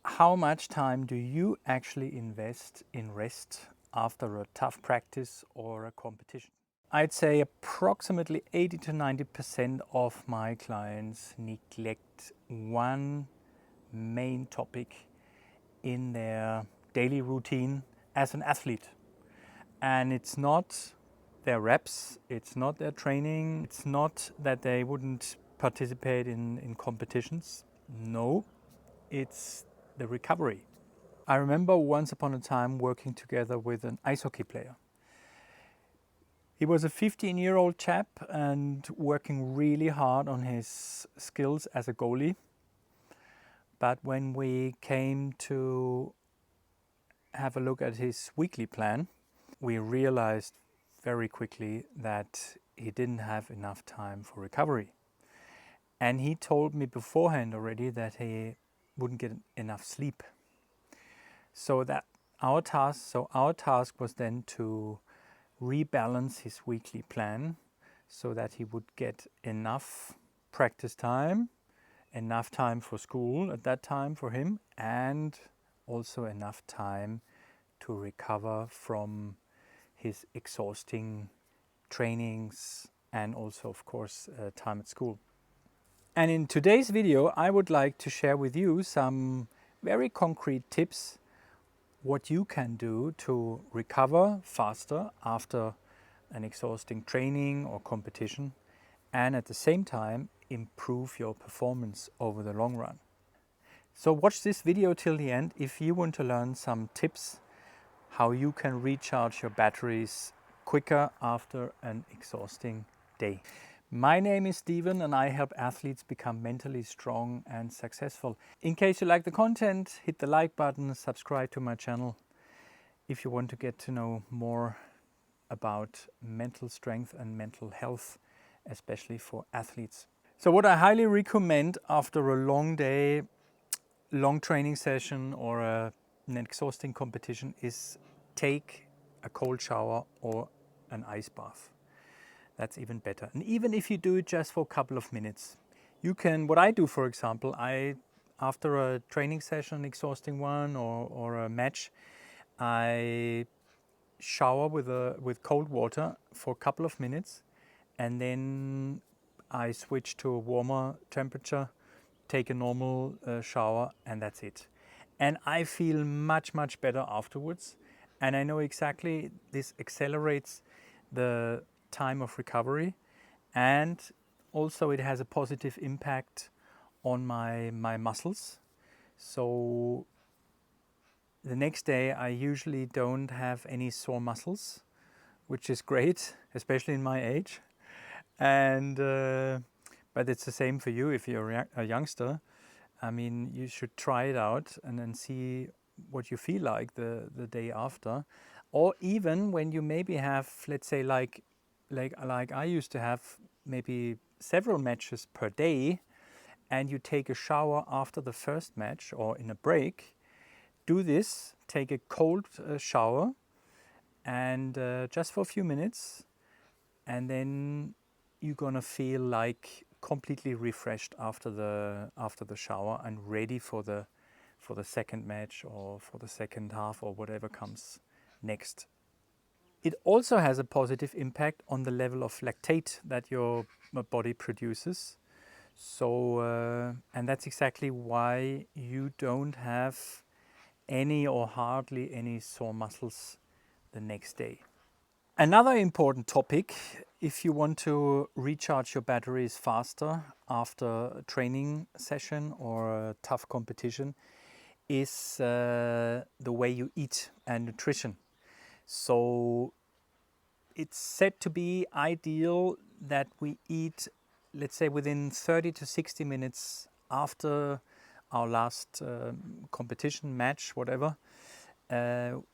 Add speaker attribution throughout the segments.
Speaker 1: How much time do you actually invest in rest after a tough practice or a competition? I'd say approximately 80 to 90% of my clients neglect one main topic in their daily routine as an athlete. And it's not their reps, it's not their training, it's not that they wouldn't participate in competitions. No, it's the recovery. I remember once upon a time working together with an ice hockey player. He was a 15-year-old chap and working really hard on his skills as a goalie. But when we came to have a look at his weekly plan, we realized very quickly that he didn't have enough time for recovery. And he told me beforehand already that he wouldn't get enough sleep. So our task was then to rebalance his weekly plan so that he would get enough practice time, enough time for school at that time for him, and also enough time to recover from his exhausting trainings and also, of course, time at school. And in today's video, I would like to share with you some very concrete tips what you can do to recover faster after an exhausting training or competition, and at the same time improve your performance over the long run. So watch this video till the end if you want to learn some tips how you can recharge your batteries quicker after an exhausting day. My name is Steven and I help athletes become mentally strong and successful. In case you like the content, hit the like button, subscribe to my channel if you want to get to know more about mental strength and mental health, especially for athletes. So what I highly recommend after a long day, long training session or an exhausting competition is take a cold shower or an ice bath. That's even better. And even if you do it just for a couple of minutes, you can, what I do, for example, after a training session, exhausting one or a match, I shower with cold water for a couple of minutes, and then I switch to a warmer temperature, take a normal shower, and that's it. And I feel much, much better afterwards. And I know exactly this accelerates the time of recovery, and also it has a positive impact on my muscles. So the next day I usually don't have any sore muscles, which is great, especially in my age. And but it's the same for you if you're a youngster. I mean, you should try it out and then see what you feel like the day after. Or even when you maybe have, let's say, like I used to have maybe several matches per day, and you take a shower after the first match or in a break. Do this, take a cold shower, and just for a few minutes, and then you're gonna feel like completely refreshed after the shower and ready for the second match or for the second half or whatever comes next. It also has a positive impact on the level of lactate that your body produces. So and that's exactly why you don't have any or hardly any sore muscles the next day. Another important topic, if you want to recharge your batteries faster after a training session or a tough competition, is the way you eat and nutrition. So it's said to be ideal that we eat, let's say, within 30 to 60 minutes after our last competition, match, whatever,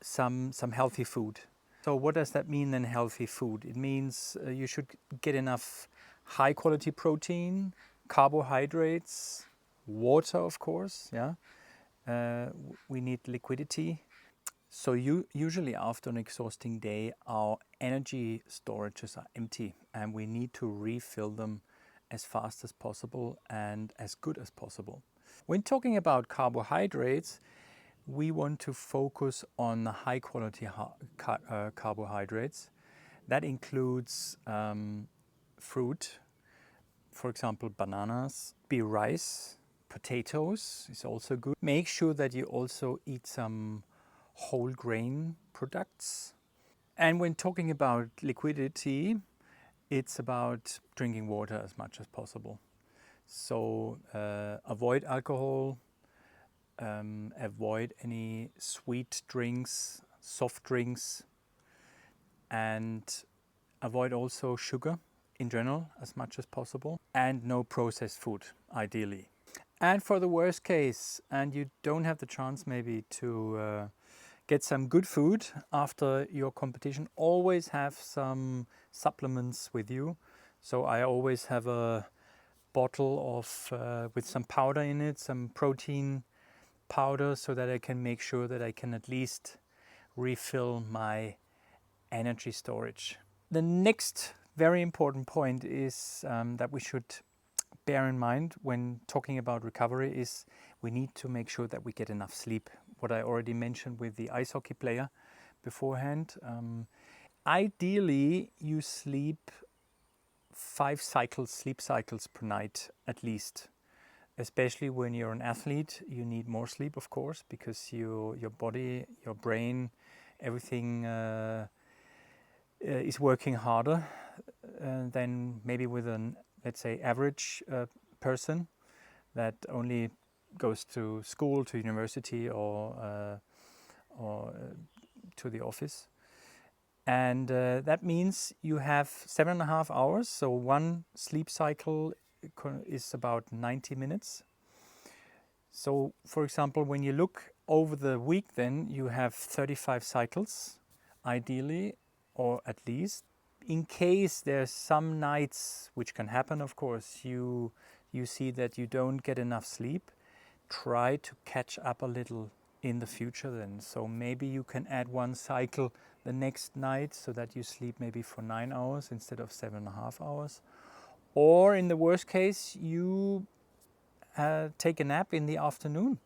Speaker 1: some healthy food. So what does that mean then, healthy food? It means you should get enough high quality protein, carbohydrates, water, of course, yeah. We need liquidity. So usually after an exhausting day, our energy storages are empty and we need to refill them as fast as possible and as good as possible. When talking about carbohydrates, we want to focus on high quality carbohydrates. That includes fruit, for example, bananas, be rice, potatoes is also good. Make sure that you also eat some whole grain products. And when talking about liquidity, it's about drinking water as much as possible. So avoid alcohol, avoid any sweet drinks, soft drinks, and avoid also sugar in general as much as possible, and no processed food, ideally. And for the worst case, and you don't have the chance maybe to get some good food after your competition, always have some supplements with you. So I always have a bottle of with some powder in it, some protein powder, so that I can make sure that I can at least refill my energy storage. The next very important point is that we should bear in mind when talking about recovery is we need to make sure that we get enough sleep. What I already mentioned with the ice hockey player beforehand. Ideally, you sleep 5 sleep cycles per night at least. Especially when you're an athlete, you need more sleep, of course, because your body, your brain, everything is working harder than maybe with an, let's say, average person that only goes to school, to university, or to the office. And that means you have 7.5 hours. So one sleep cycle is about 90 minutes. So, for example, when you look over the week, then you have 35 cycles, ideally, or at least. In case there's some nights, which can happen, of course, you see that you don't get enough sleep, try to catch up a little in the future then. So maybe you can add one cycle the next night so that you sleep maybe for 9 hours instead of 7.5 hours. Or in the worst case, you take a nap in the afternoon.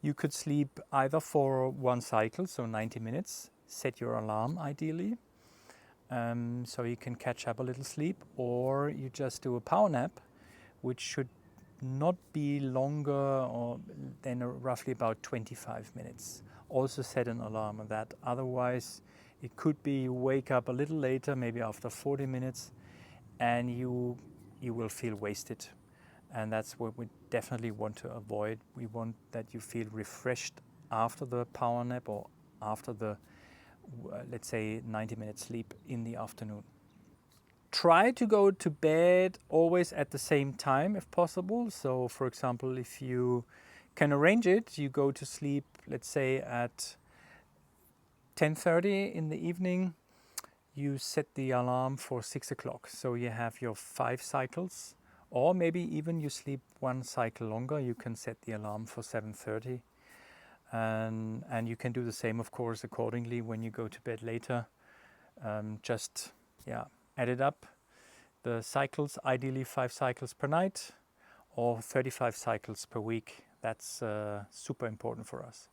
Speaker 1: You could sleep either for one cycle, so 90 minutes, set your alarm ideally, so you can catch up a little sleep, or you just do a power nap, which should not be longer than roughly about 25 minutes. Also set an alarm on that. Otherwise, it could be you wake up a little later, maybe after 40 minutes, and you will feel wasted. And that's what we definitely want to avoid. We want that you feel refreshed after the power nap or after the, let's say, 90-minute sleep in the afternoon. Try to go to bed always at the same time if possible. So, for example, if you can arrange it, you go to sleep, let's say, at 10:30 in the evening. You set the alarm for 6 o'clock. So you have your 5 cycles. Or maybe even you sleep one cycle longer, you can set the alarm for 7:30. And you can do the same, of course, accordingly when you go to bed later. Just add it up. The cycles, ideally 5 cycles per night or 35 cycles per week. That's super important for us.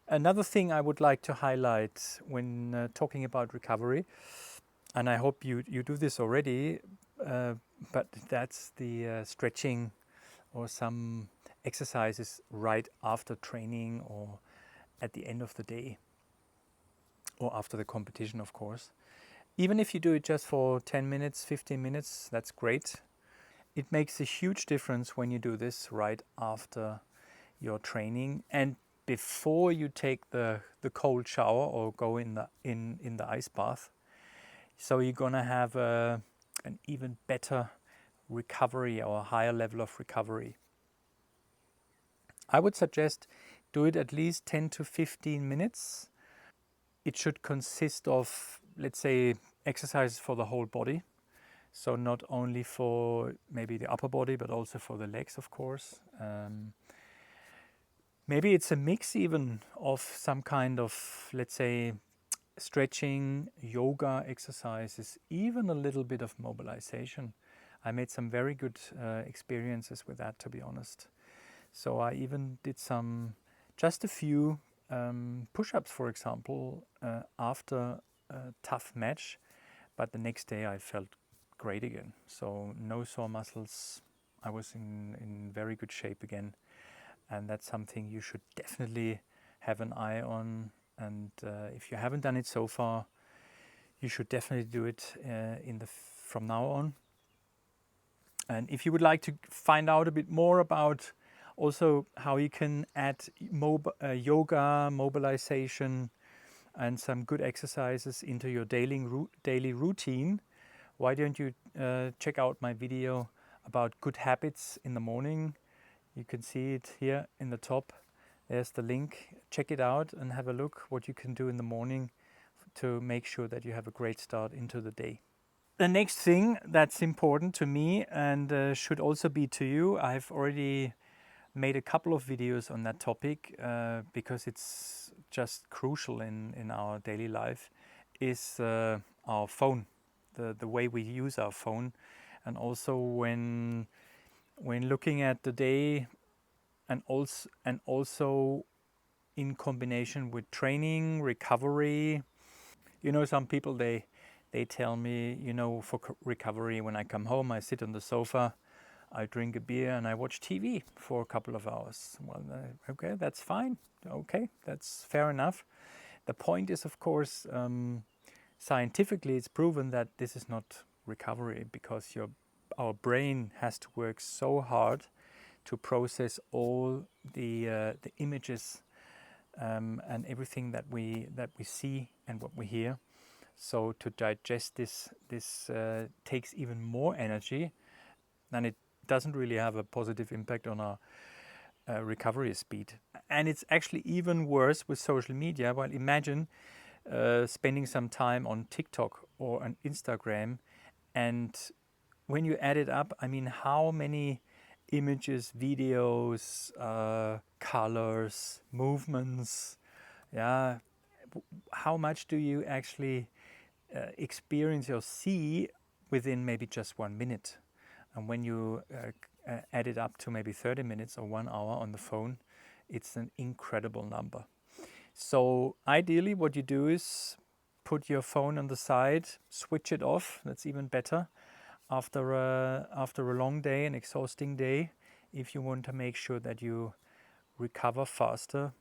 Speaker 1: Another thing I would like to highlight when talking about recovery, and I hope you do this already, but that's the stretching or some exercises right after training or at the end of the day or after the competition, of course. Even if you do it just for 10 minutes, 15 minutes, that's great. It makes a huge difference when you do this right after your training and before you take the cold shower or go in the ice bath. So you're gonna have an even better recovery or a higher level of recovery. I would suggest do it at least 10 to 15 minutes. It should consist of, let's say, exercises for the whole body. So not only for maybe the upper body, but also for the legs, of course. Maybe it's a mix even of some kind of, let's say, stretching, yoga exercises, even a little bit of mobilization. I made some very good experiences with that, to be honest. So I even did just a few push-ups, for example, after a tough match, but the next day I felt great again. So no sore muscles. I was in very good shape again, and that's something you should definitely have an eye on. And if you haven't done it so far, you should definitely do it from now on. And if you would like to find out a bit more about also how you can add yoga, mobilization, and some good exercises into your daily routine, why don't you check out my video about good habits in the morning? You can see it here in the top. There's the link. Check it out and have a look what you can do in the morning to make sure that you have a great start into the day. The next thing that's important to me and should also be to you, I've already made a couple of videos on that topic because it's just crucial in our daily life, is our phone, the way we use our phone, and also when looking at the day, and also in combination with training, recovery. You know, some people they tell me, you know, for recovery, when I come home, I sit on the sofa, I drink a beer and I watch TV for a couple of hours. Well, okay, that's fine. Okay, that's fair enough. The point is, of course, scientifically it's proven that this is not recovery, because our brain has to work so hard to process all the images and everything that we see and what we hear. So to digest this takes even more energy, and it doesn't really have a positive impact on our recovery speed. And it's actually even worse with social media. Well, imagine spending some time on TikTok or on Instagram, and when you add it up, I mean, how many images, videos, colors, movements, yeah, how much do you actually experience or see within maybe just 1 minute? And when you add it up to maybe 30 minutes or 1 hour on the phone, it's an incredible number. So ideally what you do is put your phone on the side, switch it off. That's even better after a long day, an exhausting day, if you want to make sure that you recover faster.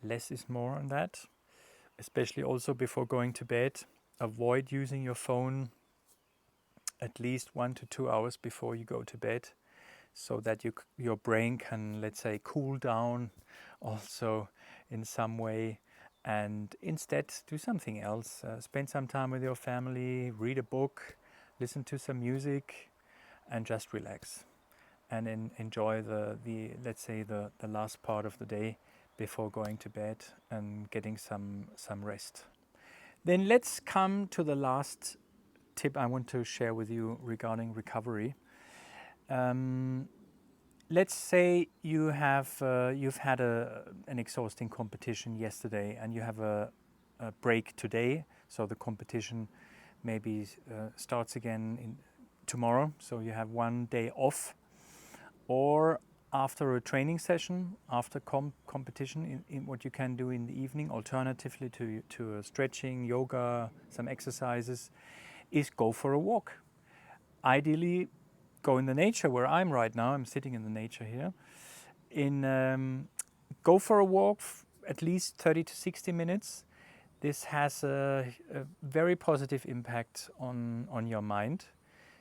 Speaker 1: Less is more on that, especially also before going to bed. Avoid using your phone at least 1 to 2 hours before you go to bed, so that your brain can, let's say, cool down also in some way, and instead do something else. Spend some time with your family, read a book, listen to some music, and just relax and enjoy the let's say the last part of the day before going to bed and getting some rest. Then let's come to the last tip I want to share with you regarding recovery. Let's say you've had an exhausting competition yesterday and you have a break today, so the competition maybe starts again tomorrow, so you have 1 day off. Or after a training session, after competition, in what you can do in the evening, alternatively to stretching, yoga, some exercises, is go for a walk. Ideally, go in the nature where I'm right now. I'm sitting in the nature here. Go for a walk, at least 30 to 60 minutes. This has a very positive impact on your mind.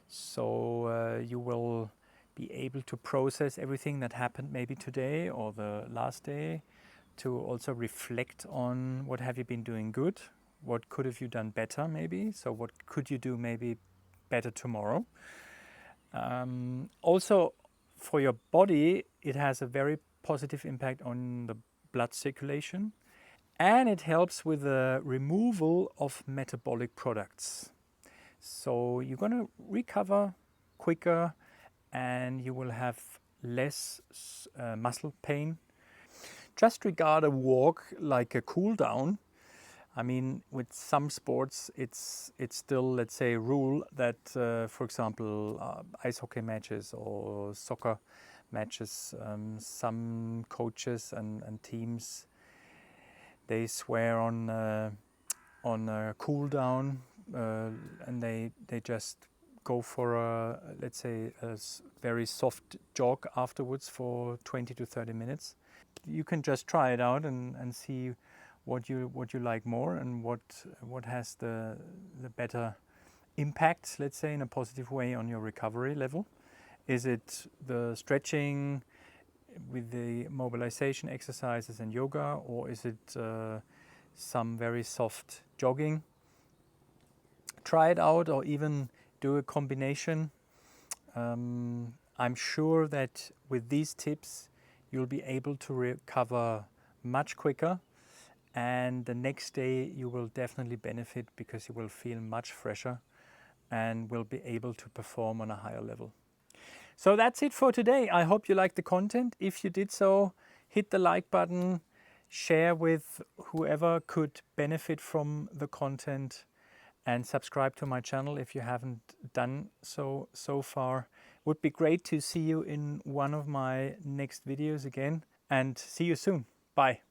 Speaker 1: So you will be able to process everything that happened maybe today or the last day, to also reflect on what have you been doing good, what could have you done better maybe, so what could you do maybe better tomorrow. Also for your body, it has a very positive impact on the blood circulation, and it helps with the removal of metabolic products. So you're going to recover quicker and you will have less muscle pain. Just regard a walk like a cool down. I mean, with some sports, it's still, let's say, a rule that, for example, ice hockey matches or soccer matches. Some coaches and teams, they swear on a cool down, and they just go for a, let's say, a very soft jog afterwards for 20 to 30 minutes. You can just try it out and see what you like more, and what has the better impact, let's say, in a positive way on your recovery level. Is it the stretching with the mobilization exercises and yoga, or is it some very soft jogging? Try it out, or even do a combination. I'm sure that with these tips you'll be able to recover much quicker, and the next day you will definitely benefit because you will feel much fresher and will be able to perform on a higher level. So that's it for today. I hope you liked the content. If you did so, hit the like button, share with whoever could benefit from the content, and subscribe to my channel if you haven't done so far. Would be great to see you in one of my next videos again, and see you soon. Bye.